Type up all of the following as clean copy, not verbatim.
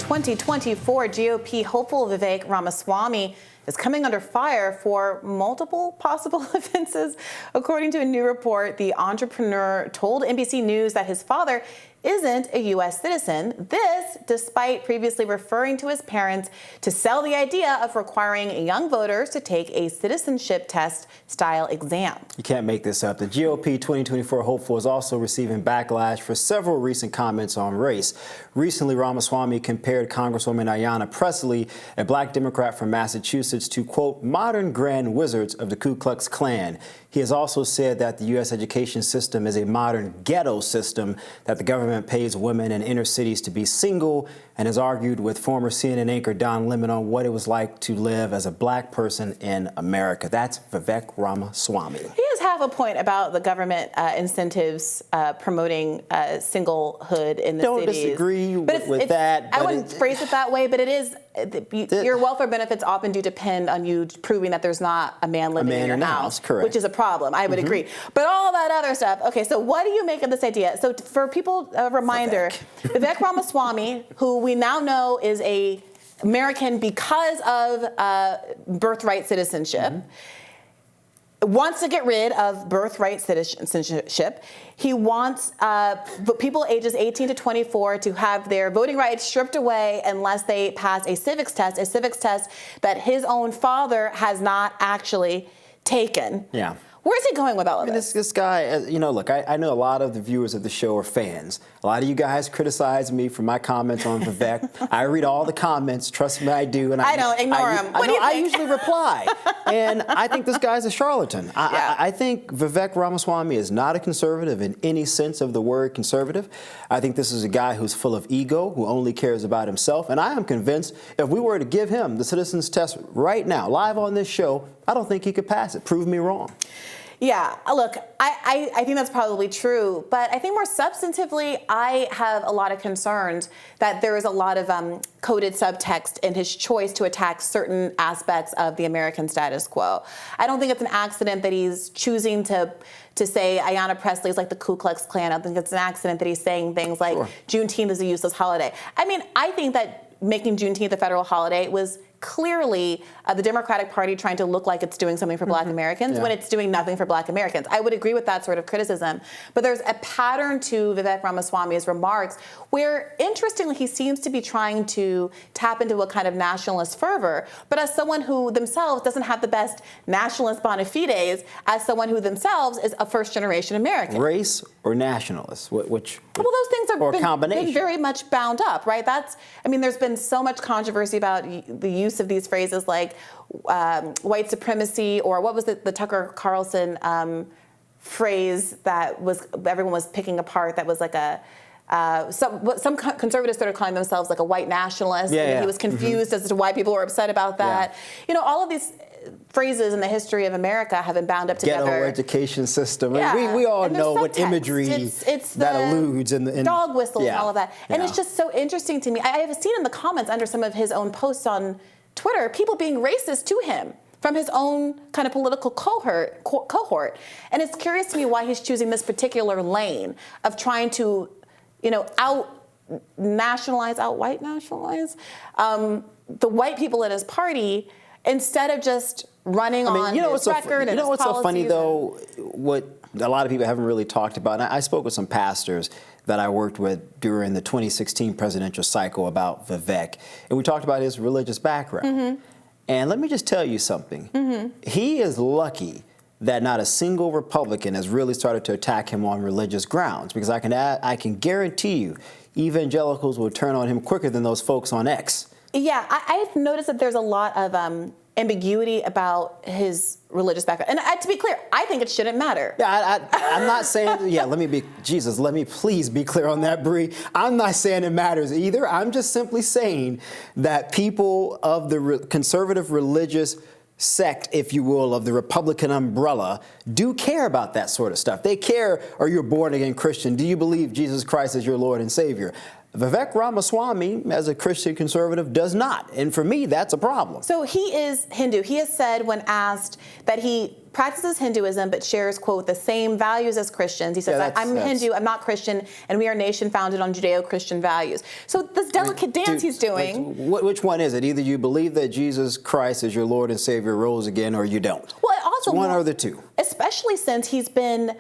2024 GOP hopeful Vivek Ramaswamy is coming under fire for multiple possible offenses. According to a new report, the entrepreneur told NBC News that his father isn't a U.S. citizen. This, despite previously referring to his parents to sell the idea of requiring young voters to take a citizenship test style exam. You can't make this up. The GOP 2024 hopeful is also receiving backlash for several recent comments on race. Recently, Ramaswamy compared Congresswoman Briahna Presley, a black Democrat from Massachusetts, to, quote, modern grand wizards of the Ku Klux Klan. He has also said that the U.S. education system is a modern ghetto system, that the government pays women in inner cities to be single, and has argued with former CNN anchor Don Lemon on what it was like to live as a black person in America. That's Vivek Ramaswamy. He has half a point about the government incentives promoting singlehood in the cities. Don't disagree with that. I wouldn't phrase it that way, but it is. Your welfare benefits often do depend on you proving that there's not a man living in your house, correct. Which is a problem. I would agree. But all that other stuff. Okay, so what do you make of this idea? So for people, a reminder, Vivek Ramaswamy, who we now know is a American because of birthright citizenship, wants to get rid of birthright citizenship. He wants people ages 18 to 24 to have their voting rights stripped away unless they pass a civics test that his own father has not actually taken. Yeah. Where's he going with all of this? This guy, you know, look, I know a lot of the viewers of the show are fans. A lot of you guys criticize me for my comments on Vivek. I read all the comments. Trust me, I do. And I don't ignore them. What do you think? I usually reply. And I think this guy's a charlatan. I think Vivek Ramaswamy is not a conservative in any sense of the word conservative. I think this is a guy who's full of ego, who only cares about himself. And I am convinced if we were to give him the citizens test right now, live on this show, I don't think he could pass it. Prove me wrong. Yeah, look, I think that's probably true, but I think more substantively, I have a lot of concerns that there is a lot of coded subtext in his choice to attack certain aspects of the American status quo. I don't think it's an accident that he's choosing to say Briahna Presley is like the Ku Klux Klan. I don't think it's an accident that he's saying things like Juneteenth is a useless holiday. I mean, I think that making Juneteenth a federal holiday was clearly the Democratic Party trying to look like it's doing something for black Americans when it's doing nothing for black Americans. I would agree with that sort of criticism. But there's a pattern to Vivek Ramaswamy's remarks where, interestingly, he seems to be trying to tap into a kind of nationalist fervor, but as someone who themselves doesn't have the best nationalist bona fides, as someone who themselves is a first-generation American. Race or nationalist? Which well, those things are been very much bound up, right? I mean, there's been so much controversy about the use of these phrases like white supremacy, or what was the Tucker Carlson phrase that everyone was picking apart, that was like some conservatives started calling themselves like a white nationalist, and he was confused as to why people were upset about that. You know, all of these phrases in the history of America have been bound up together. Ghetto education system. We all know what imagery it's that alludes. And dog whistles and all of that. And it's just so interesting to me. I have seen in the comments under some of his own posts on Twitter, people being racist to him from his own kind of political cohort. And it's curious to me why he's choosing this particular lane of trying to, you know, white nationalize the white people in his party, instead of just running on his record and his policies. You know what's so funny, though? What a lot of people haven't really talked about, and I spoke with some pastors that I worked with during the 2016 presidential cycle about Vivek, and we talked about his religious background. And let me just tell you something. He is lucky that not a single Republican has really started to attack him on religious grounds, because I can guarantee you evangelicals will turn on him quicker than those folks on X. Yeah, I've noticed that there's a lot of ambiguity about his religious background. And to be clear, I think it shouldn't matter. Yeah, I'm not saying, let me please be clear on that, Brie. I'm not saying it matters either. I'm just simply saying that people of the conservative religious sect, if you will, of the Republican umbrella do care about that sort of stuff. They care, are you a born-again Christian? Do you believe Jesus Christ is your Lord and Savior? Vivek Ramaswamy, as a Christian conservative, does not. And for me, that's a problem. So he is Hindu. He has said, when asked, that he practices Hinduism but shares, quote, the same values as Christians. He says, I'm Hindu, I'm not Christian, and we are a nation founded on Judeo-Christian values. So this delicate dance he's doing. Which one is it? Either you believe that Jesus Christ is your Lord and Savior rose again, or you don't. Well, also it's one or the two. Especially since he's been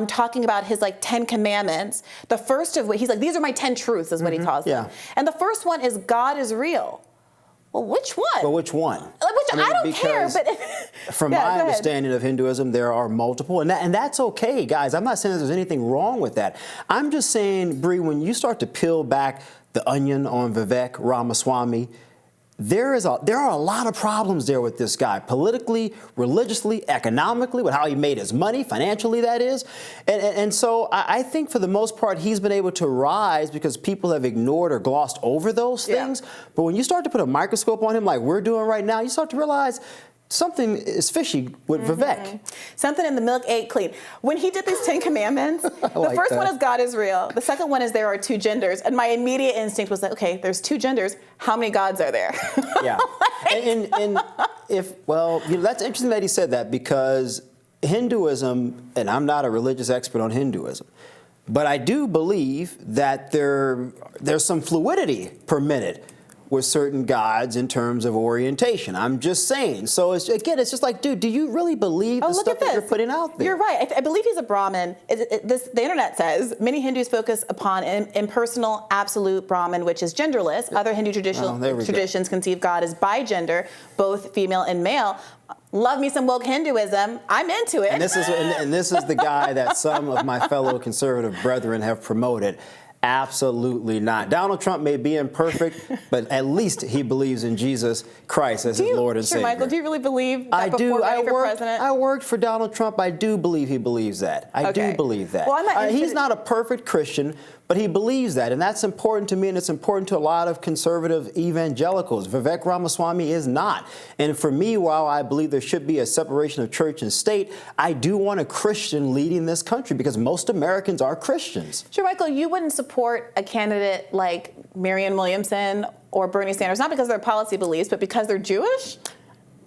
talking about his 10 commandments. The first of which, he's like, these are my 10 truths, is what he calls them. And the first one is God is real. Well, which one? Well, which one? I don't care, but from my understanding of Hinduism, there are multiple, and that's okay, guys. I'm not saying there's anything wrong with that. I'm just saying, Brie, when you start to peel back the onion on Vivek Ramaswamy, there are a lot of problems there with this guy, politically, religiously, economically, with how he made his money, financially, that is. And so I think for the most part, he's been able to rise because people have ignored or glossed over those things. But when you start to put a microscope on him like we're doing right now, you start to realize something is fishy with Vivek. Something in the milk ain't clean. When he did these 10 commandments, the first one is God is real. The second one is there are two genders. And my immediate instinct was like, okay, there's two genders. How many gods are there? Yeah. and that's interesting that he said that, because Hinduism, and I'm not a religious expert on Hinduism, but I do believe that there's some fluidity permitted with certain gods in terms of orientation. I'm just saying. So it's just like, dude, do you really believe the stuff that you're putting out there? You're right. I believe he's a Brahmin. The internet says many Hindus focus upon impersonal absolute Brahman, which is genderless. Other Hindu traditions conceive God as bigender, both female and male. Love me some woke Hinduism. I'm into it. And this is the guy that some of my fellow conservative brethren have promoted. Absolutely not. Donald Trump may be imperfect, but at least he believes in Jesus Christ as his Lord and Savior. Shermichael, do you really believe that I do. running for president? I worked for Donald Trump. I do believe he believes that. I do believe that. Well, I'm not he's not a perfect Christian, but he believes that, and that's important to me, and it's important to a lot of conservative evangelicals. Vivek Ramaswamy is not. And for me, while I believe there should be a separation of church and state, I do want a Christian leading this country, because most Americans are Christians. Shermichael, you wouldn't support a candidate like Marianne Williamson or Bernie Sanders, not because of their policy beliefs, but because they're Jewish?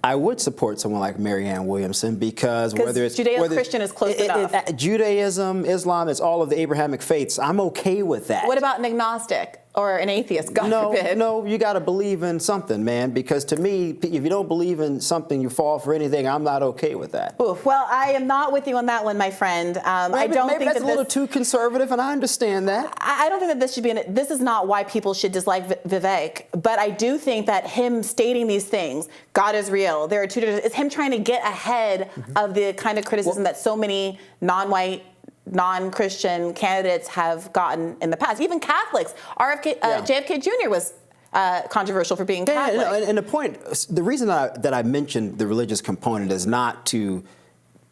I would support someone like Marianne Williamson because whether it's Judeo-Christian is close enough. Judaism, Islam, it's all of the Abrahamic faiths. I'm okay with that. What about an agnostic or an atheist? God forbid. No, you got to believe in something, man. Because to me, if you don't believe in something, you fall for anything. I'm not okay with that. Oof. Well, I am not with you on that one, my friend. I don't think that's a little too conservative, and I understand that. I don't think that this should be. This is not why people should dislike Vivek. But I do think that him stating these things, God is real, there are two, is him trying to get ahead of the kind of criticism that so many non-white, non-Christian candidates have gotten in the past. Even Catholics. JFK Jr. was controversial for being Catholic. And the reason that I mentioned the religious component is not to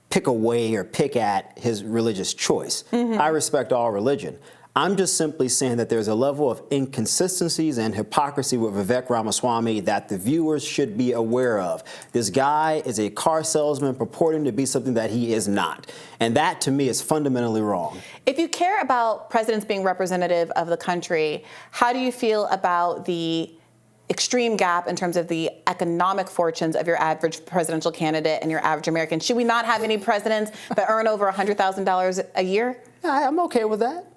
pick away or pick at his religious choice. I respect all religion. I'm just simply saying that there's a level of inconsistencies and hypocrisy with Vivek Ramaswamy that the viewers should be aware of. This guy is a car salesman purporting to be something that he is not. And that, to me, is fundamentally wrong. If you care about presidents being representative of the country, how do you feel about the extreme gap in terms of the economic fortunes of your average presidential candidate and your average American? Should we not have any presidents that earn over $100,000 a year? I'm okay with that.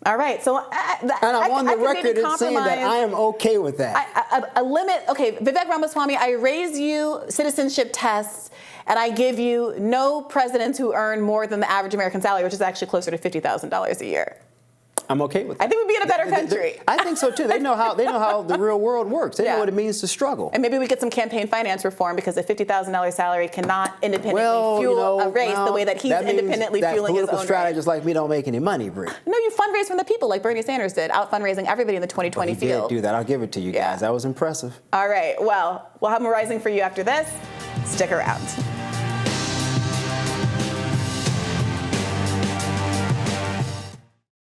All right, so and I'm on the record in saying that I am okay with that. A limit, okay, Vivek Ramaswamy, I raise you citizenship tests, and I give you no presidents who earn more than the average American salary, which is actually closer to $50,000 a year. I'm okay with that. I think we'd be in a better country. I think so too. They know how the real world works. They know what it means to struggle. And maybe we get some campaign finance reform, because a $50,000 salary cannot independently fuel a race the way that he's independently fueling his own political strategists like me don't make any money, Brie. No, you fundraise from the people like Bernie Sanders did, out fundraising everybody in the 2020 field. He did do that. I'll give it to you guys. That was impressive. All right. Well, we'll have more rising for you after this. Stick around.